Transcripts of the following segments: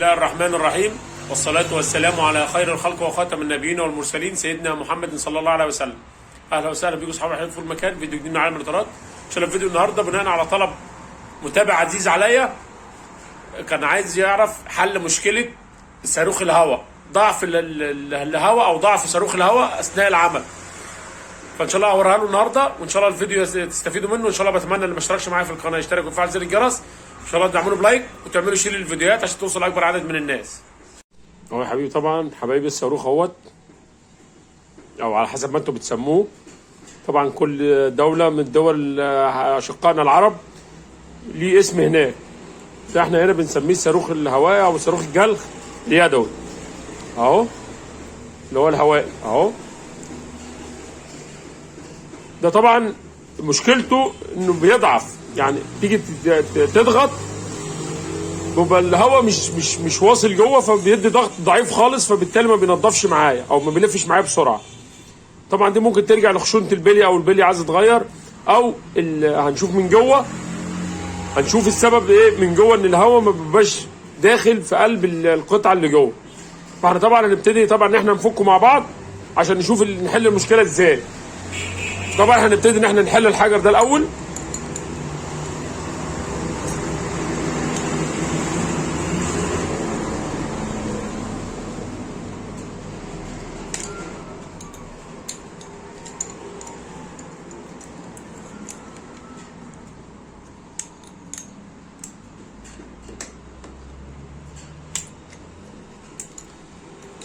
الله الرحمن الرحيم، والصلاة والسلام على خير الخلق وخاتم النبيين والمرسلين سيدنا محمد صلى الله عليه وسلم. اهلا وسهلا بكم اصحاب الحياه في كل مكان. فيديو جديد من عالم الإطارات. ان شاء الله الفيديو النهارده بناء على طلب متابع عزيز عليا، كان عايز يعرف حل مشكله صاروخ الهواء، ضعف الهواء او ضعف صاروخ الهواء اثناء العمل. فان شاء الله هوريها له النهارده، وان شاء الله الفيديو تستفيدوا منه. ان شاء الله بتمنى اللي ما اشتركش معايا في القناه يشترك ويفعل زر الجرس. ان شاء الله تدعموني بلايك وتعملوا شير للفيديوهات عشان توصل اكبر عدد من الناس. اهو يا حبيبي، طبعا حبايبي الصاروخ اهوت، او على حسب ما انتم بتسموه. طبعا كل دوله من دول اشقائنا العرب ليه اسم هناك. فاحنا هنا بنسميه الصاروخ الهوائي او صاروخ الجلخ اليدوي اهو، اللي هو الهوائي اهو. ده طبعا مشكلته انه بيضعف، يعني تيجي تضغط بيبقى الهواء مش واصل جوه، فبيدي ضغط ضعيف خالص، فبالتالي ما بينضفش معايا او ما بيلفش معايا بسرعه. طبعا دي ممكن ترجع لخشونه البلي، او البلي عايز يتغير، او هنشوف من جوه، هنشوف السبب ايه من جوه، ان الهواء ما بيبقاش داخل في قلب القطعه اللي جوه. فاحنا طبعا هنبتدي طبعا ان احنا نفكه مع بعض عشان نشوف نحل المشكله ازاي. طبعا هنبتدي ان احنا نحل الحجر ده الاول.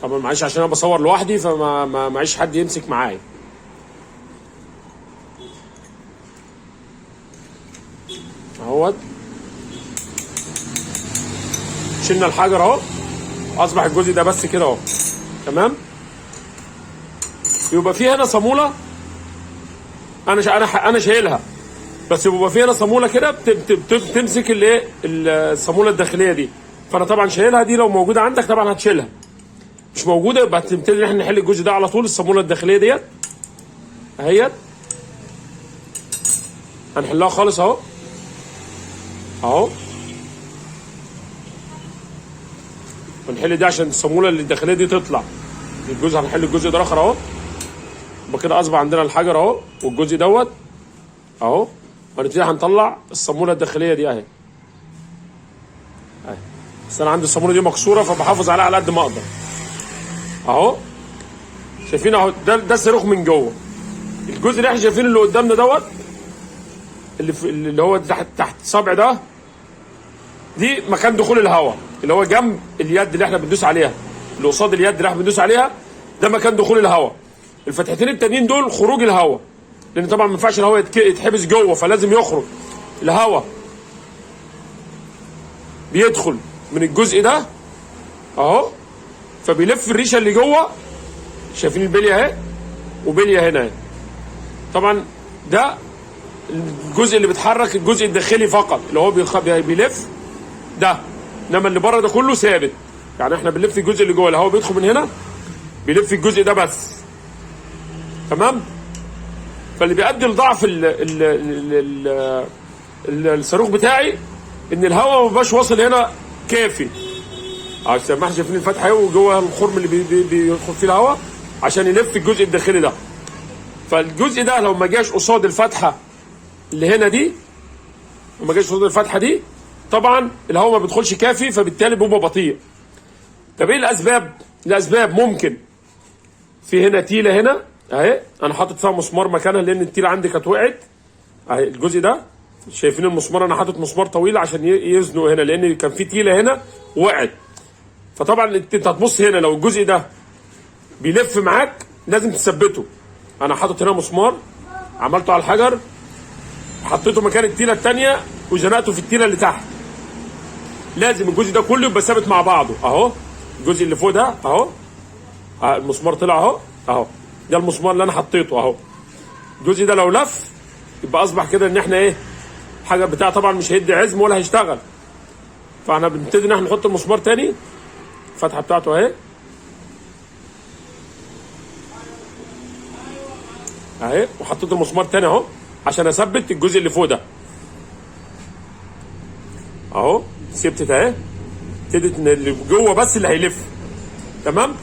طبعا معلش عشان انا بصور لوحدي، فما معيش حد يمسك معايا. اهوت شلنا الحجر اهو، اصبح الجزء ده بس كده اهو، تمام. يبقى في هنا صاموله، انا شايلها، بس يبقى في هنا صاموله كده بتمسك الايه الصاموله الداخليه دي. فانا طبعا شايلها دي، لو موجوده عندك طبعا هتشيلها، مش موجوده يبقى هنبتدي ان احنا نحل الجزء ده على طول. الصاموله الداخليه ديت اهيت هنحلها خالص اهو اهو، ونحل دي عشان الصاموله اللي الداخليه دي تطلع. الجزء هنحل الجزء ده اخر اهو. يبقى كده اصبح عندنا الحجر اهو، والجزء دوت اهو. هنبتدي هنطلع الصاموله الداخليه دي اهي اهي. بس انا عندي الصاموله دي مكسوره، فبحافظ عليها على قد ما اقدر اهو. شايفين اهو، ده الصاروخ من جوه. الجزء اللي احنا شايفينه اللي قدامنا دوت، اللي هو تحت الصبع ده، دي مكان دخول الهواء، اللي هو جنب اليد اللي احنا بندوس عليها، اللي قصاد اليد اللي احنا بندوس عليها، ده مكان دخول الهواء. الفتحتين التانيين دول خروج الهواء، لان طبعا ما ينفعش الهواء يتحبس جوه، فلازم يخرج الهواء. بيدخل من الجزء ده اهو، فبيلف الريشه اللي جوه. شايفين البليه اهي، وبليه هنا اهي. طبعا ده الجزء اللي بيتحرك، الجزء الداخلي فقط اللي هو بيلف ده، انما اللي بره ده كله ثابت. يعني احنا بنلف الجزء اللي جوه، الهواء بيدخل من هنا، بيلف الجزء ده بس، تمام. فاللي بيؤدي لضعف الصاروخ بتاعي ان الهواء ما بيبقاش واصل هنا كافي. عشان ما احنا شايفين الفتحه اهي، وجوه الخرم اللي بيدخل فيه الهواء عشان يلف الجزء الداخلي ده. فالجزء ده لو ما جاش قصاد الفتحه اللي هنا دي، وما جاش قصاد الفتحه دي، طبعا الهواء ما بيدخلش كافي، فبالتالي بيبقى بطيء. طب ايه الاسباب؟ الاسباب ممكن في هنا تيله هنا اهي، انا حاطط فيها مسمار مكانها لان التيله عندي كانت وقعت اهي. الجزء ده شايفين المسمار، انا حاطط مسمار طويل عشان يزنق هنا، لان كان في تيله هنا وقعت. فطبعا انت هتبص هنا، لو الجزء ده بيلف معاك لازم تثبته. انا حاطط هنا مسمار، عملته على الحجر، حطيته مكان التيله الثانيه، وزنقته في التيله اللي تحت. لازم الجزء ده كله يبقى ثابت مع بعضه اهو. الجزء اللي فوق ده اهو، المسمار طلع اهو اهو، ده المسمار اللي انا حطيته اهو. الجزء ده لو لف يبقى اصبح كده ان احنا ايه، الحجر بتاعه طبعا مش هيدي عزم ولا هيشتغل. فاحنا بنبتدي ان احنا نحط المسمار تاني، الفتحه بتاعته اهي اهي، وحطيت المسمار تاني اهو عشان اثبت الجزء اللي فوق ده اهو. ثبتت اهي ابتدت ان اللي جوه بس اللي هيلف. تمام.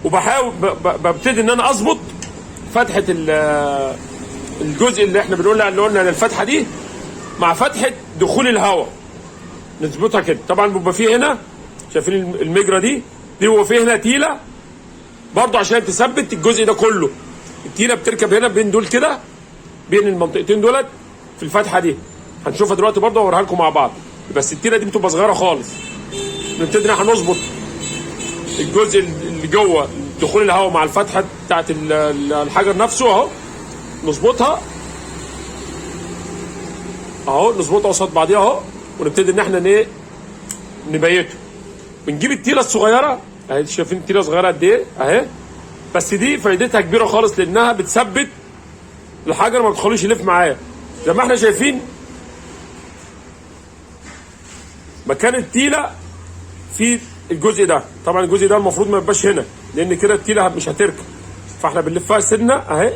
وبحاول ببتدي ان انا اظبط فتحه الجزء اللي احنا بنقول اللي قلنا الفتحه دي مع فتحه دخول الهواء، نظبطها كده. طبعا بيبقى فيه هنا شايفين المجرى دي بيبقى فيه هنا تيله برضه عشان تثبت الجزء ده كله. التيله بتركب هنا بين دول كده، بين المنطقتين دولت في الفتحه دي، هنشوفها دلوقتي برضه واوريها لكم مع بعض. بس التيله دي بتبقى صغيره خالص. نبتدي هنظبط الجزء اللي جوه دخول الهواء مع الفتحه بتاعت الحجر نفسه اهو، نظبطها اهو، نظبطها قصاد بعضيها اهو، ونبتدي ان احنا نبيته. ونجيب التيله الصغيره اهي، شايفين التيله صغيره قد ايه اهي، بس دي فايدتها كبيره خالص لانها بتثبت الحجر ما بتخلوش يلف معايا. زي ما احنا شايفين مكان التيله في الجزء ده، طبعا الجزء ده المفروض ما يبقاش هنا لان كده التيله مش هتركب، فاحنا بنلفها سنه اهي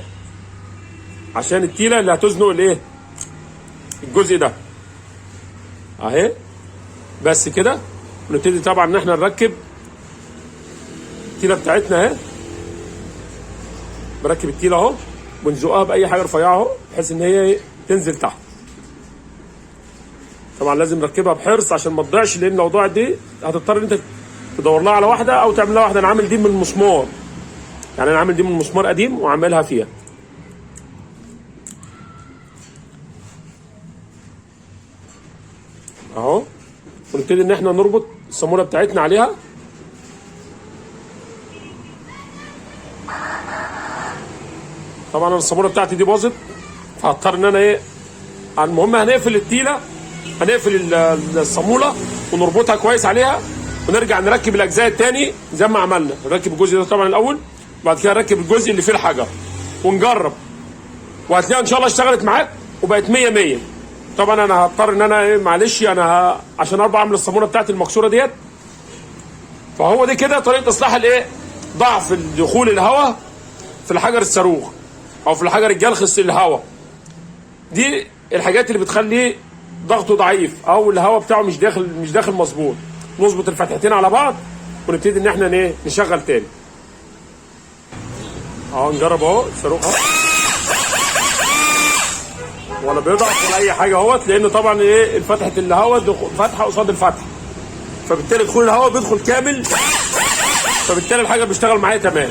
عشان التيله اللي هتزنق الايه الجزء ده اهي. بس كده ونبتدي طبعا ان احنا نركب التيله بتاعتنا اهي، بركب التيله اهو ونزقها باي حاجه رفيعه اهو بحيث ان هي تنزل تحت. طبعا لازم نركبها بحرص عشان ما تضيعش، لان لو ضاعت دي هتضطر ان انت تدور لها على واحده او تعمل لها واحده. انا عامل دي من مسمار، يعني انا عامل دي من مسمار قديم وعاملها فيها اهو. ونبتدي ان احنا نربط الصاموله بتاعتنا عليها. طبعا انا الصاموله بتاعتي دي باظت فهضطر ان انا المهم هنقفل التيله، هنقفل الصاموله ونربطها كويس عليها، ونرجع نركب الاجزاء الثاني زي ما عملنا. نركب الجزء ده طبعا الاول، بعد كده نركب الجزء اللي فيه الحجر ونجرب، وهتلاقيها ان شاء الله اشتغلت معاك وبقت 100 100. طبعا انا هضطر ان انا معلش انا عشان اربع اعمل الصاموله بتاعتي المكسوره ديت. فهو دي كده طريقه اصلاح ضعف دخول الهواء في الحجر الصاروخ او في الحجر الجلخ الهواء. دي الحاجات اللي بتخليه ضغطه ضعيف او الهواء بتاعه مش داخل مظبوط. نظبط الفتحتين على بعض ونبتدي ان احنا نشغل تاني اهو. نجرب اهو الصاروخ اهو، ولا بيضعف ولا اي حاجه اهوت، لان طبعا فتحه الهواء فتحه قصاد الفتحه، فبالتالي دخول الهواء بيدخل كامل، فبالتالي الحاجه بيشتغل معايا تمام.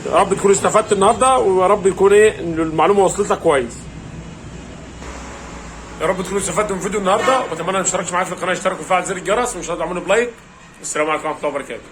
يا رب تكونوا استفدت النهارده، ويا رب يكون المعلومه وصلت لك كويس. يا رب تكونوا استفدتوا من فيديو النهارده، واتمنى ان تشتركوا معايا في القناه، اشتركوا وفعل زر الجرس، ومش هتدعموني بلايك. السلام عليكم ورحمه الله وبركاته.